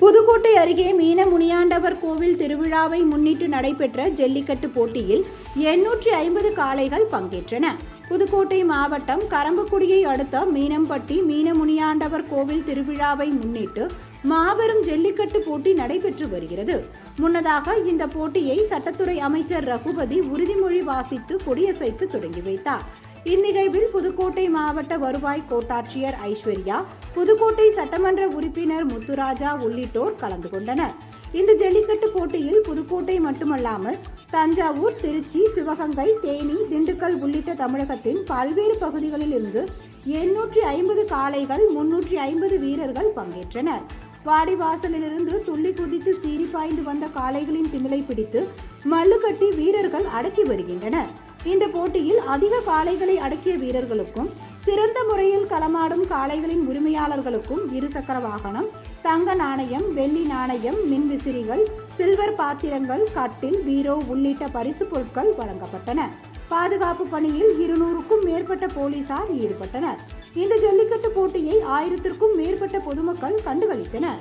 புதுக்கோட்டை அருகே மீனமுனியாண்டவர் கோவில் திருவிழாவை முன்னிட்டு நடைபெற்ற ஜல்லிக்கட்டு போட்டியில் 850 காளைகள் பங்கேற்றன. புதுக்கோட்டை மாவட்டம் கரம்பக்குடியை அடுத்த மீனம்பட்டி மீனமுனியாண்டவர் கோவில் திருவிழாவை முன்னிட்டு மாபெரும் ஜல்லிக்கட்டு போட்டி நடைபெற்று வருகிறது. முன்னதாக இந்த போட்டியை சட்டத்துறை அமைச்சர் ரகுபதி உறுதிமொழி வாசித்து கொடியசைத்து தொடங்கி வைத்தார். இந்நிகழ்வில் புதுக்கோட்டை மாவட்ட வருவாய் கோட்டாட்சியர் ஐஸ்வர்யா, புதுக்கோட்டை சட்டமன்ற உறுப்பினர் முத்துராஜா உள்ளிட்டோர் கலந்து கொண்டனர். இந்த ஜல்லிக்கட்டு போட்டியில் புதுக்கோட்டை மட்டுமல்லாமல் தஞ்சாவூர், திருச்சி, சிவகங்கை, தேனி, திண்டுக்கல் உள்ளிட்ட தமிழகத்தின் பல்வேறு பகுதிகளில் இருந்து 850 காளைகள், 350 வீரர்கள் பங்கேற்றனர். வாடிவாசலிலிருந்து துள்ளி குதித்து சீறி பாய்ந்து வந்த காளைகளின் திமிலை பிடித்து மல்லுக்கட்டி வீரர்கள் அடக்கி வருகின்றனர். இந்த போட்டியில் அதிக காளைகளை அடக்கிய வீரர்களுக்கும் சிறந்த முறையில் களமாடும் காளைகளின் உரிமையாளர்களுக்கும் இருசக்கர வாகனம், தங்க நாணயம், வெள்ளி நாணயம், மின்விசிறிகள், சில்வர் பாத்திரங்கள், கட்டில், பீரோ உள்ளிட்ட பரிசு பொருட்கள் வழங்கப்பட்டன. பாதுகாப்பு பணியில் 200க்கும் மேற்பட்ட போலீசார் ஈடுபட்டனர். இந்த ஜல்லிக்கட்டு போட்டியை 1000க்கும் மேற்பட்ட பொதுமக்கள் கண்டுகளித்தனர்.